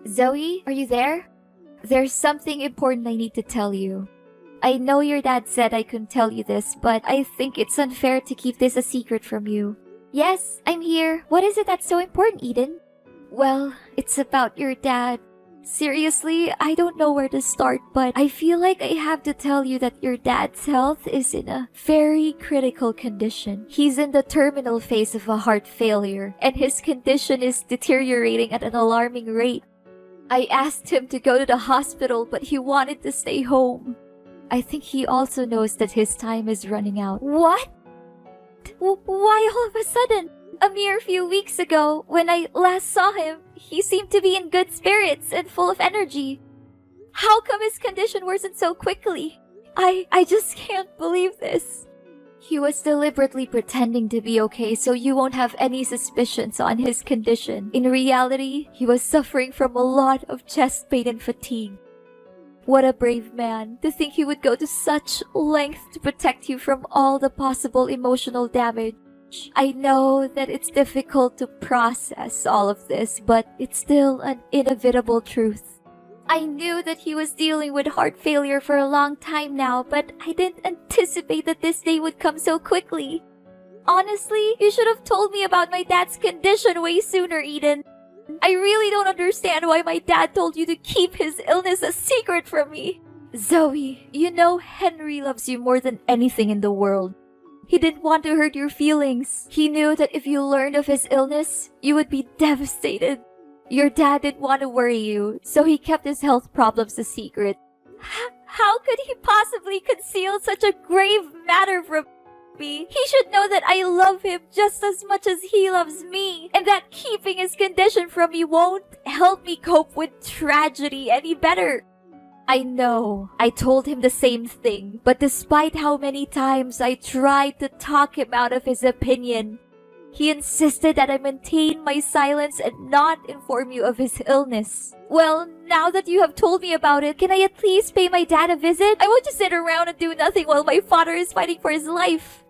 Zoe, are you there? There's something important I need to tell you. I know your dad said I couldn't tell you this, but I think it's unfair to keep this a secret from you. Yes, I'm here. What is it that's so important, Eden? Well, it's about your dad. Seriously, I don't know where to start, but I feel like I have to tell you that your dad's health is in a very critical condition. He's in the terminal phase of a heart failure, and his condition is deteriorating at an alarming rate. I asked him to go to the hospital, but he wanted to stay home. I think he also knows that his time is running out. What? Why all of a sudden? A mere few weeks ago, when I last saw him, he seemed to be in good spirits and full of energy. How come his condition worsened so quickly? I just can't believe this. He was deliberately pretending to be okay so you won't have any suspicions on his condition. In reality, he was suffering from a lot of chest pain and fatigue. What a brave man, to think he would go to such lengths to protect you from all the possible emotional damage. I know that it's difficult to process all of this, but it's still an inevitable truth. I knew that he was dealing with heart failure for a long time now, but I didn't anticipate that this day would come so quickly. Honestly, you should have told me about my dad's condition way sooner, Eden. I really don't understand why my dad told you to keep his illness a secret from me. Zoe, you know Henry loves you more than anything in the world. He didn't want to hurt your feelings. He knew that if you learned of his illness, you would be devastated. Your dad didn't want to worry you, so he kept his health problems a secret. How could he possibly conceal such a grave matter from me? He should know that I love him just as much as he loves me, and that keeping his condition from me won't help me cope with tragedy any better. I know, I told him the same thing, but despite how many times I tried to talk him out of his opinion, he insisted that I maintain my silence and not inform you of his illness. Well, now that you have told me about it, can I at least pay my dad a visit? I won't just sit around and do nothing while my father is fighting for his life.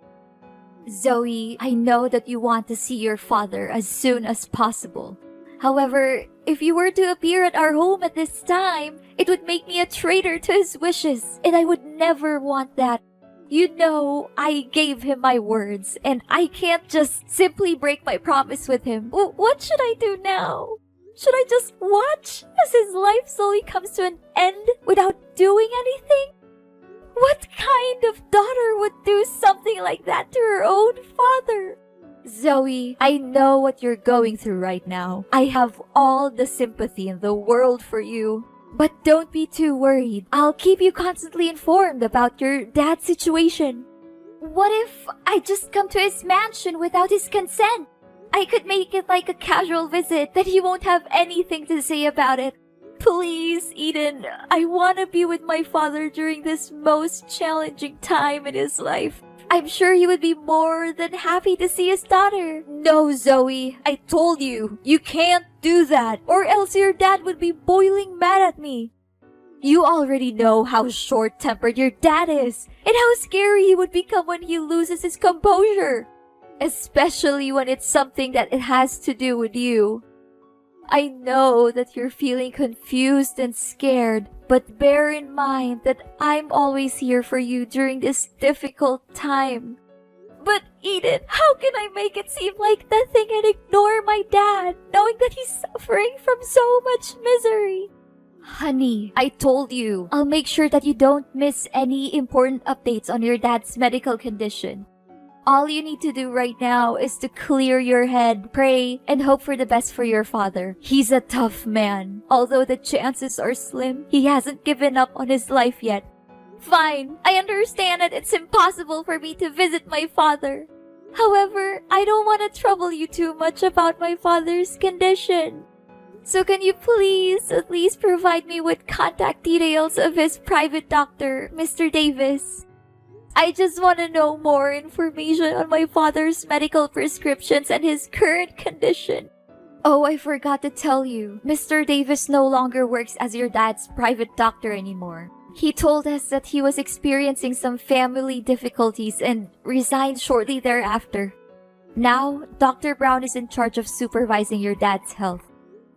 Zoe, I know that you want to see your father as soon as possible. However, if you were to appear at our home at this time, it would make me a traitor to his wishes, and I would never want that. You know, I gave him my words, and I can't just simply break my promise with him. What should I do now? Should I just watch as his life slowly comes to an end without doing anything? What kind of daughter would do something like that to her own father? Zoe, I know what you're going through right now. I have all the sympathy in the world for you. But don't be too worried. I'll keep you constantly informed about your dad's situation. What if I just come to his mansion without his consent? I could make it like a casual visit that he won't have anything to say about it. Please, Eden, I want to be with my father during this most challenging time in his life. I'm sure he would be more than happy to see his daughter. No, Zoe, I told you, you can't do that, or else your dad would be boiling mad at me. You already know how short-tempered your dad is, and how scary he would become when he loses his composure. Especially when it's something that it has to do with you. I know that you're feeling confused and scared, but bear in mind that I'm always here for you during this difficult time. But Eden, how can I make it seem like nothing and ignore my dad, knowing that he's suffering from so much misery? Honey, I told you, I'll make sure that you don't miss any important updates on your dad's medical condition. All you need to do right now is to clear your head, pray, and hope for the best for your father. He's a tough man. Although the chances are slim, he hasn't given up on his life yet. Fine, I understand that it's impossible for me to visit my father. However, I don't want to trouble you too much about my father's condition. So can you please at least provide me with contact details of his private doctor, Mr. Davis? I just want to know more information on my father's medical prescriptions and his current condition. Oh, I forgot to tell you. Mr. Davis no longer works as your dad's private doctor anymore. He told us that he was experiencing some family difficulties and resigned shortly thereafter. Now, Dr. Brown is in charge of supervising your dad's health.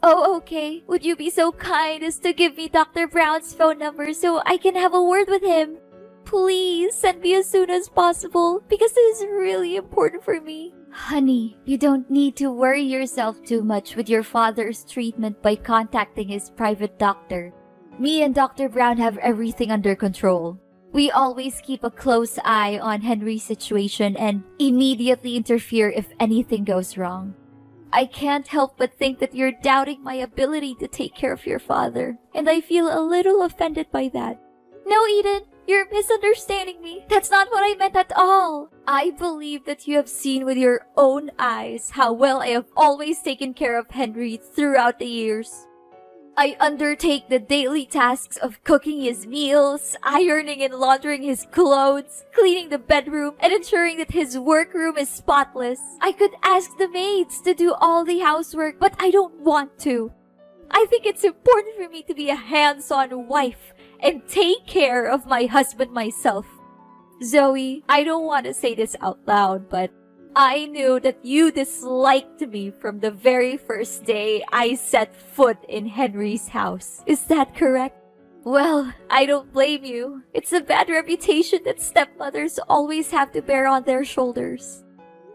Oh, okay. Would you be so kind as to give me Dr. Brown's phone number so I can have a word with him? Please send me as soon as possible because this is really important for me. Honey, you don't need to worry yourself too much with your father's treatment by contacting his private doctor. Me and Dr. Brown have everything under control. We always keep a close eye on Henry's situation and immediately interfere if anything goes wrong. I can't help but think that you're doubting my ability to take care of your father, and I feel a little offended by that. No, Eden, you're misunderstanding me. That's not what I meant at all. I believe that you have seen with your own eyes how well I have always taken care of Henry throughout the years. I undertake the daily tasks of cooking his meals, ironing and laundering his clothes, cleaning the bedroom, and ensuring that his workroom is spotless. I could ask the maids to do all the housework, but I don't want to. I think it's important for me to be a hands-on wife and take care of my husband myself. Zoe, I don't want to say this out loud, but I knew that you disliked me from the very first day I set foot in Henry's house. Is that correct? Well, I don't blame you. It's a bad reputation that stepmothers always have to bear on their shoulders.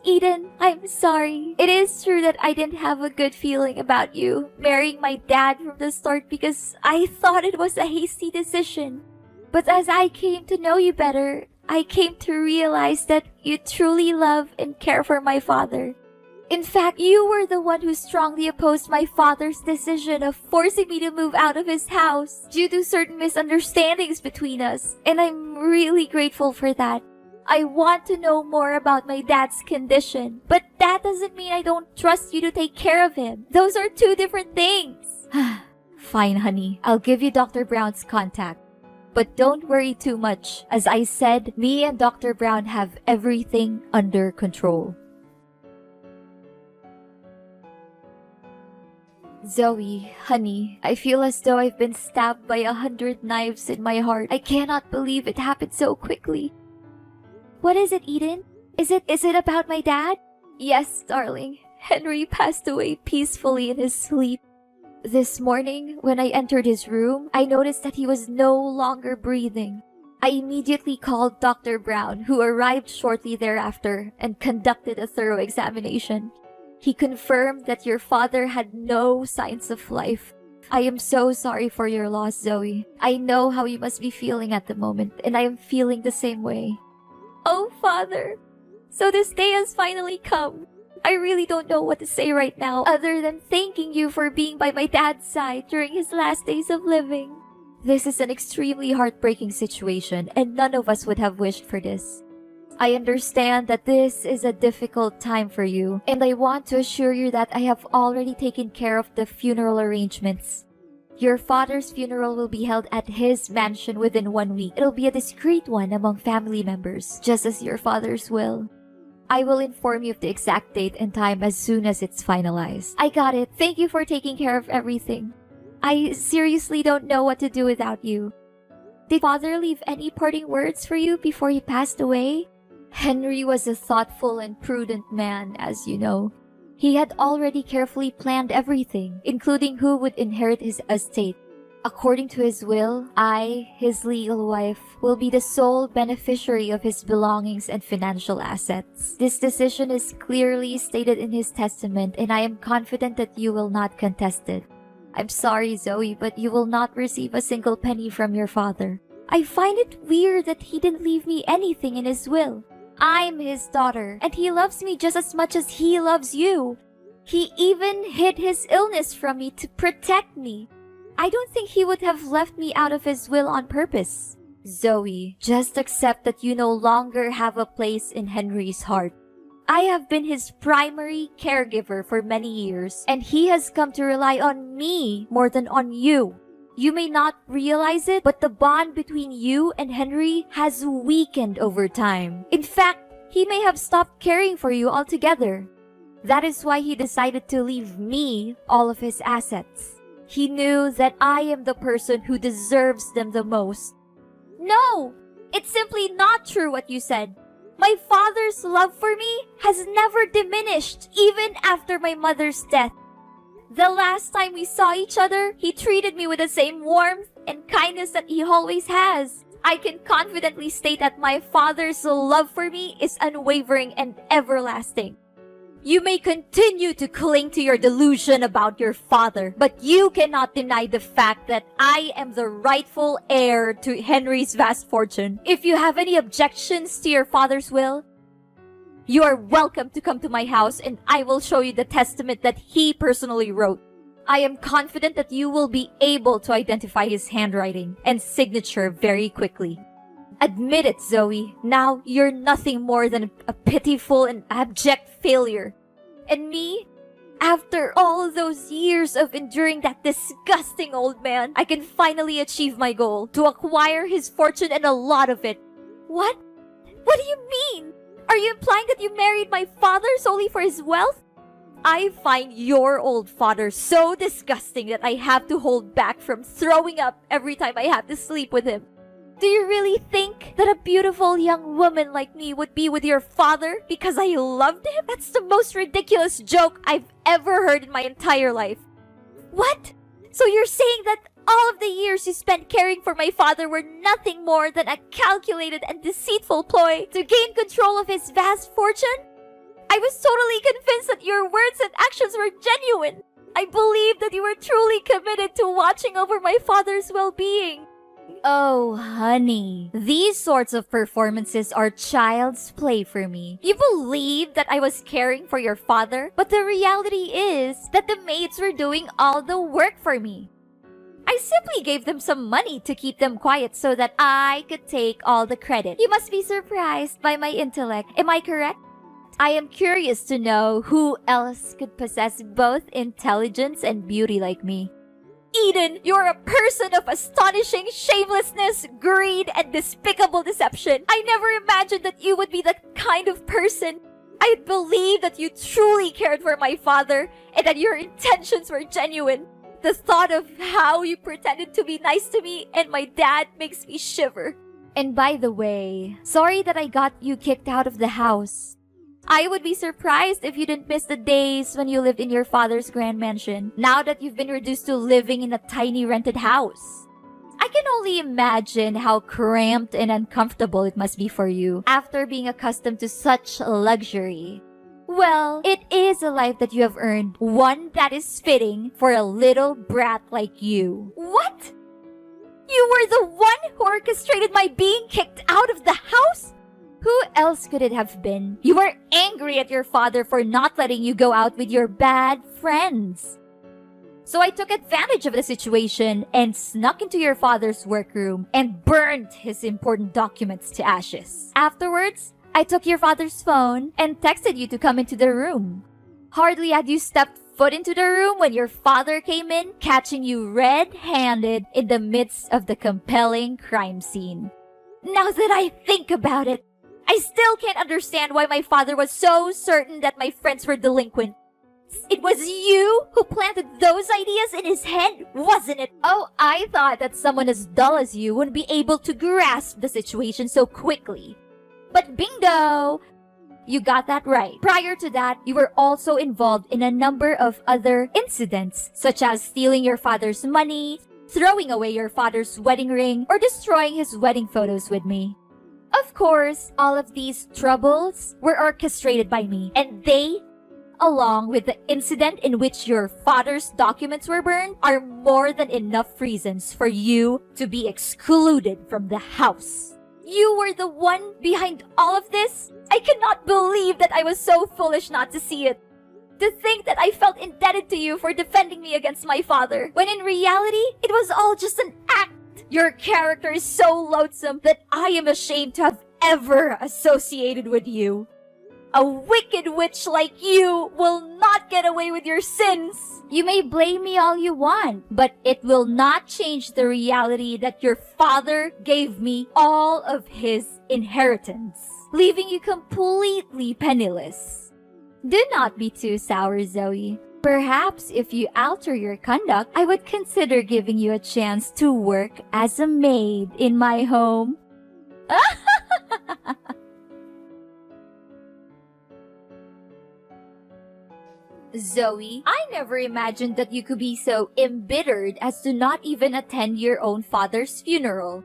Eden, I'm sorry. It is true that I didn't have a good feeling about you marrying my dad from the start because I thought it was a hasty decision. But as I came to know you better, I came to realize that you truly love and care for my father. In fact, you were the one who strongly opposed my father's decision of forcing me to move out of his house due to certain misunderstandings between us, and I'm really grateful for that. I want to know more about my dad's condition, but that doesn't mean I don't trust you to take care of him. Those are two different things. Fine, honey. I'll give you Dr. Brown's contact. But don't worry too much. As I said, me and Dr. Brown have everything under control. Zoe, honey, I feel as though I've been stabbed by 100 knives in my heart. I cannot believe it happened so quickly. What is it, Eden? Is it about my dad? Yes, darling. Henry passed away peacefully in his sleep. This morning, when I entered his room, I noticed that he was no longer breathing. I immediately called Dr. Brown, who arrived shortly thereafter, and conducted a thorough examination. He confirmed that your father had no signs of life. I am so sorry for your loss, Zoe. I know how you must be feeling at the moment, and I am feeling the same way. Oh, Father! So this day has finally come. I really don't know what to say right now other than thanking you for being by my dad's side during his last days of living. This is an extremely heartbreaking situation and none of us would have wished for this. I understand that this is a difficult time for you and I want to assure you that I have already taken care of the funeral arrangements. Your father's funeral will be held at his mansion within 1 week. It'll be a discreet one among family members, just as your father's will. I will inform you of the exact date and time as soon as it's finalized. I got it. Thank you for taking care of everything. I seriously don't know what to do without you. Did Father leave any parting words for you before he passed away? Henry was a thoughtful and prudent man, as you know. He had already carefully planned everything, including who would inherit his estate. According to his will, I, his legal wife, will be the sole beneficiary of his belongings and financial assets. This decision is clearly stated in his testament and I am confident that you will not contest it. I'm sorry, Zoe, but you will not receive a single penny from your father. I find it weird that he didn't leave me anything in his will. I'm his daughter, and he loves me just as much as he loves you. He even hid his illness from me to protect me. I don't think he would have left me out of his will on purpose. Zoe, just accept that you no longer have a place in Henry's heart. I have been his primary caregiver for many years, and he has come to rely on me more than on you. You may not realize it, but the bond between you and Henry has weakened over time. In fact, he may have stopped caring for you altogether. That is why he decided to leave me all of his assets. He knew that I am the person who deserves them the most. No! It's simply not true what you said. My father's love for me has never diminished, even after my mother's death. The last time we saw each other, he treated me with the same warmth and kindness that he always has. I can confidently state that my father's love for me is unwavering and everlasting. You may continue to cling to your delusion about your father, but you cannot deny the fact that I am the rightful heir to Henry's vast fortune. If you have any objections to your father's will, you are welcome to come to my house and I will show you the testament that he personally wrote. I am confident that you will be able to identify his handwriting and signature very quickly. Admit it, Zoe. Now you're nothing more than a pitiful and abject failure. And me, after all those years of enduring that disgusting old man, I can finally achieve my goal to acquire his fortune and a lot of it. What? What do you mean? Are you implying that you married my father solely for his wealth? I find your old father so disgusting that I have to hold back from throwing up every time I have to sleep with him. Do you really think that a beautiful young woman like me would be with your father because I loved him? That's the most ridiculous joke I've ever heard in my entire life. What? So you're saying that all of the years you spent caring for my father were nothing more than a calculated and deceitful ploy to gain control of his vast fortune? I was totally convinced that your words and actions were genuine. I believed that you were truly committed to watching over my father's well-being. Oh, honey, these sorts of performances are child's play for me. You believed that I was caring for your father, but the reality is that the maids were doing all the work for me. I simply gave them some money to keep them quiet so that I could take all the credit. You must be surprised by my intellect. Am I correct? I am curious to know who else could possess both intelligence and beauty like me. Eden, you're a person of astonishing shamelessness, greed, and despicable deception. I never imagined that you would be that kind of person. I believed that you truly cared for my father and that your intentions were genuine. The thought of how you pretended to be nice to me and my dad makes me shiver. And by the way, sorry that I got you kicked out of the house. I would be surprised if you didn't miss the days when you lived in your father's grand mansion, now that you've been reduced to living in a tiny rented house. I can only imagine how cramped and uncomfortable it must be for you after being accustomed to such luxury. Well, it is a life that you have earned, one that is fitting for a little brat like you. What? You were the one who orchestrated my being kicked out of the house? Who else could it have been? You were angry at your father for not letting you go out with your bad friends. So I took advantage of the situation and snuck into your father's workroom and burned his important documents to ashes. Afterwards, I took your father's phone and texted you to come into the room. Hardly had you stepped foot into the room when your father came in, catching you red-handed in the midst of the compelling crime scene. Now that I think about it, I still can't understand why my father was so certain that my friends were delinquent. It was you who planted those ideas in his head, wasn't it? Oh, I thought that someone as dull as you wouldn't be able to grasp the situation so quickly. But bingo! You got that right. Prior to that, you were also involved in a number of other incidents, such as stealing your father's money, throwing away your father's wedding ring, or destroying his wedding photos with me. Of course, all of these troubles were orchestrated by me, and they, along with the incident in which your father's documents were burned, are more than enough reasons for you to be excluded from the house. You were the one behind all of this? I cannot believe that I was so foolish not to see it. To think that I felt indebted to you for defending me against my father, when in reality, it was all just an act. Your character is so loathsome that I am ashamed to have ever associated with you. A wicked witch like you will not get away with your sins. You may blame me all you want, but it will not change the reality that your father gave me all of his inheritance, leaving you completely penniless. Do not be too sour, Zoe. Perhaps if you alter your conduct, I would consider giving you a chance to work as a maid in my home. Zoe, I never imagined that you could be so embittered as to not even attend your own father's funeral.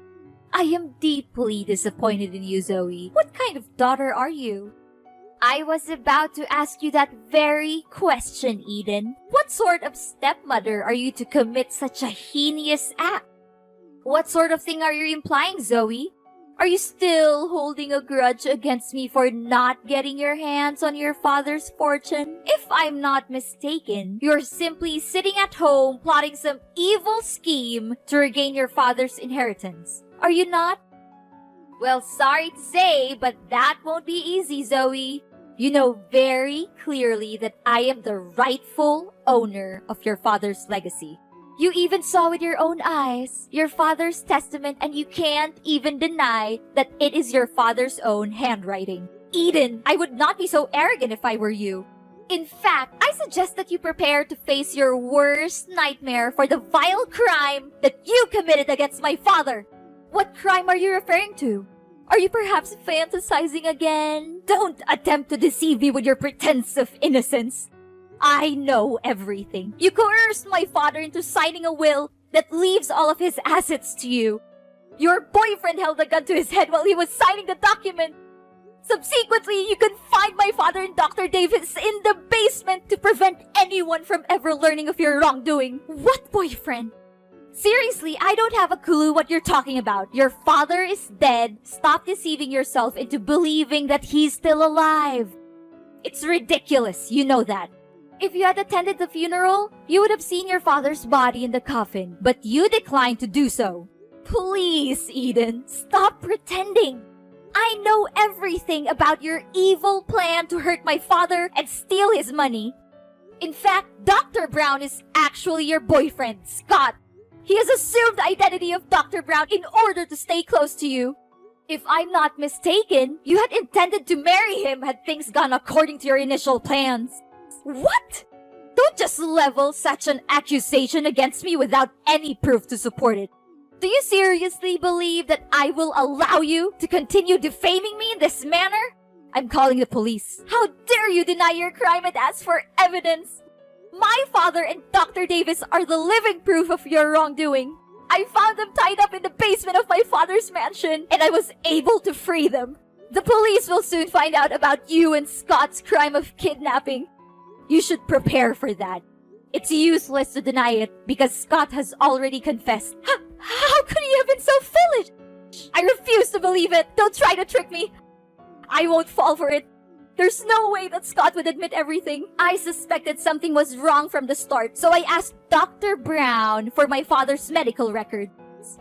I am deeply disappointed in you, Zoe. What kind of daughter are you? I was about to ask you that very question, Eden. What sort of stepmother are you to commit such a heinous act? What sort of thing are you implying, Zoe? Are you still holding a grudge against me for not getting your hands on your father's fortune? If I'm not mistaken, you're simply sitting at home plotting some evil scheme to regain your father's inheritance. Are you not? Well, sorry to say, but that won't be easy, Zoe. You know very clearly that I am the rightful owner of your father's legacy. You even saw with your own eyes your father's testament, and you can't even deny that it is your father's own handwriting. Eden, I would not be so arrogant if I were you. In fact, I suggest that you prepare to face your worst nightmare for the vile crime that you committed against my father. What crime are you referring to? Are you perhaps fantasizing again? Don't attempt to deceive me with your pretense of innocence. I know everything. You coerced my father into signing a will that leaves all of his assets to you. Your boyfriend held a gun to his head while he was signing the document. Subsequently, you confined my father and Dr. Davis in the basement to prevent anyone from ever learning of your wrongdoing. What boyfriend? Seriously, I don't have a clue what you're talking about. Your father is dead. Stop deceiving yourself into believing that he's still alive. It's ridiculous, you know that. If you had attended the funeral, you would have seen your father's body in the coffin, but you declined to do so. Please, Eden, stop pretending. I know everything about your evil plan to hurt my father and steal his money. In fact, Dr. Brown is actually your boyfriend, Scott. He has assumed the identity of Dr. Brown in order to stay close to you. If I'm not mistaken, you had intended to marry him had things gone according to your initial plans. What? Don't just level such an accusation against me without any proof to support it. Do you seriously believe that I will allow you to continue defaming me in this manner? I'm calling the police. How dare you deny your crime and ask for evidence? My father and Dr. Davis are the living proof of your wrongdoing. I found them tied up in the basement of my father's mansion, and I was able to free them. The police will soon find out about you and Scott's crime of kidnapping. You should prepare for that. It's useless to deny it because Scott has already confessed. How could he have been so foolish? I refuse to believe it. Don't try to trick me. I won't fall for it. There's no way that Scott would admit everything. I suspected something was wrong from the start, so I asked Dr. Brown for my father's medical record.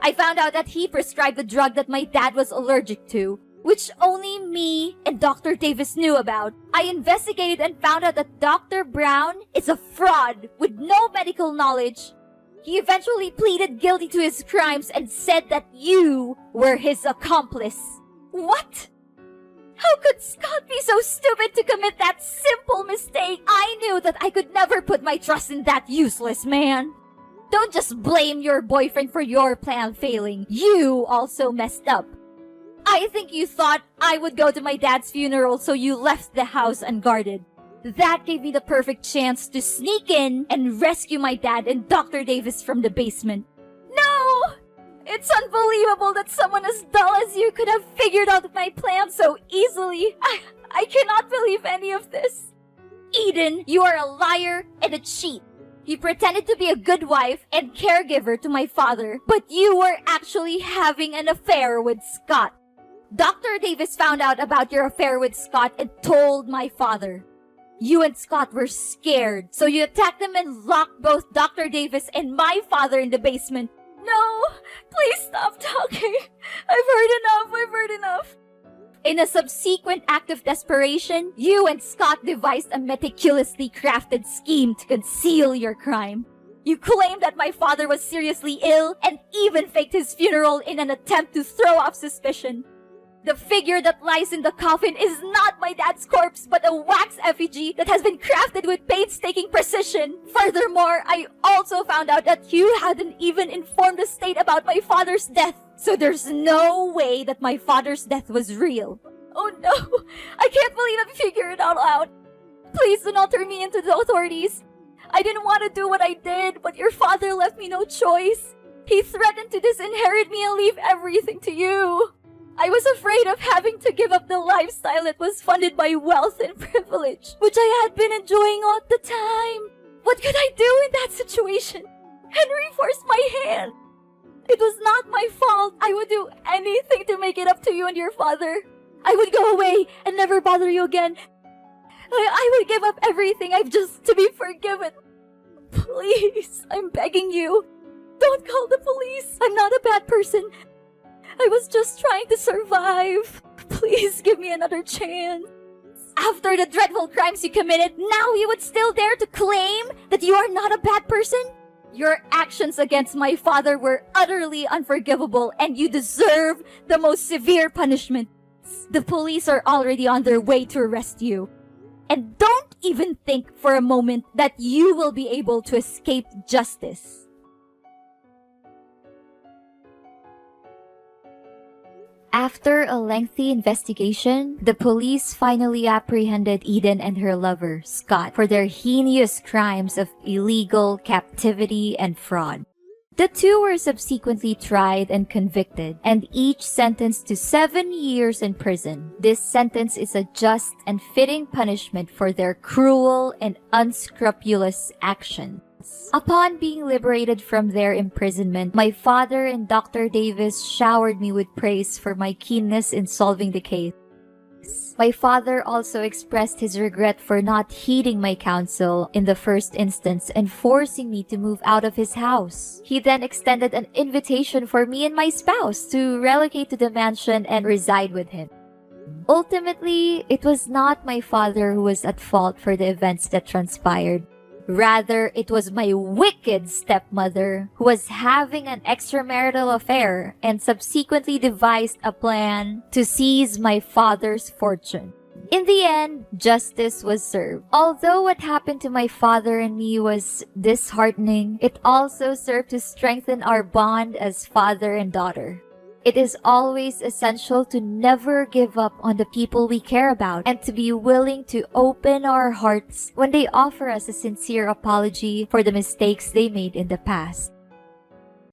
I found out that he prescribed the drug that my dad was allergic to, which only me and Dr. Davis knew about. I investigated and found out that Dr. Brown is a fraud with no medical knowledge. He eventually pleaded guilty to his crimes and said that you were his accomplice. What? How could Scott be so stupid to commit that simple mistake? I knew that I could never put my trust in that useless man. Don't just blame your boyfriend for your plan failing. You also messed up. I think you thought I would go to my dad's funeral, so you left the house unguarded. That gave me the perfect chance to sneak in and rescue my dad and Dr. Davis from the basement. No! It's unbelievable that someone as dull as you could have figured out my plan so easily. I cannot believe any of this. Eden, you are a liar and a cheat. You pretended to be a good wife and caregiver to my father, but you were actually having an affair with Scott. Dr. Davis found out about your affair with Scott and told my father. You and Scott were scared, so you attacked them and locked both Dr. Davis and my father in the basement. No, please stop talking. I've heard enough. In a subsequent act of desperation, you and Scott devised a meticulously crafted scheme to conceal your crime. You claimed that my father was seriously ill and even faked his funeral in an attempt to throw off suspicion. The figure that lies in the coffin is not my dad's corpse, but a wax effigy that has been crafted with painstaking precision. Furthermore, I also found out that you hadn't even informed the state about my father's death. So there's no way that my father's death was real. Oh no, I can't believe I figured it all out. Please do not turn me into the authorities. I didn't want to do what I did, but your father left me no choice. He threatened to disinherit me and leave everything to you. I was afraid of having to give up the lifestyle that was funded by wealth and privilege, which I had been enjoying all the time. What could I do in that situation? Henry forced my hand. It was not my fault. I would do anything to make it up to you and your father. I would go away and never bother you again. I would give up everything I've just to be forgiven. Please, I'm begging you. Don't call the police. I'm not a bad person. I was just trying to survive. Please give me another chance. After the dreadful crimes you committed, now you would still dare to claim that you are not a bad person? Your actions against my father were utterly unforgivable, and you deserve the most severe punishment. The police are already on their way to arrest you. And don't even think for a moment that you will be able to escape justice. After a lengthy investigation, the police finally apprehended Eden and her lover, Scott, for their heinous crimes of illegal captivity and fraud. The two were subsequently tried and convicted, and each sentenced to 7 years in prison. This sentence is a just and fitting punishment for their cruel and unscrupulous actions. Upon being liberated from their imprisonment, my father and Dr. Davis showered me with praise for my keenness in solving the case. My father also expressed his regret for not heeding my counsel in the first instance and forcing me to move out of his house. He then extended an invitation for me and my spouse to relocate to the mansion and reside with him. Ultimately, it was not my father who was at fault for the events that transpired. Rather, it was my wicked stepmother who was having an extramarital affair and subsequently devised a plan to seize my father's fortune. In the end, justice was served. Although what happened to my father and me was disheartening, it also served to strengthen our bond as father and daughter. It is always essential to never give up on the people we care about and to be willing to open our hearts when they offer us a sincere apology for the mistakes they made in the past.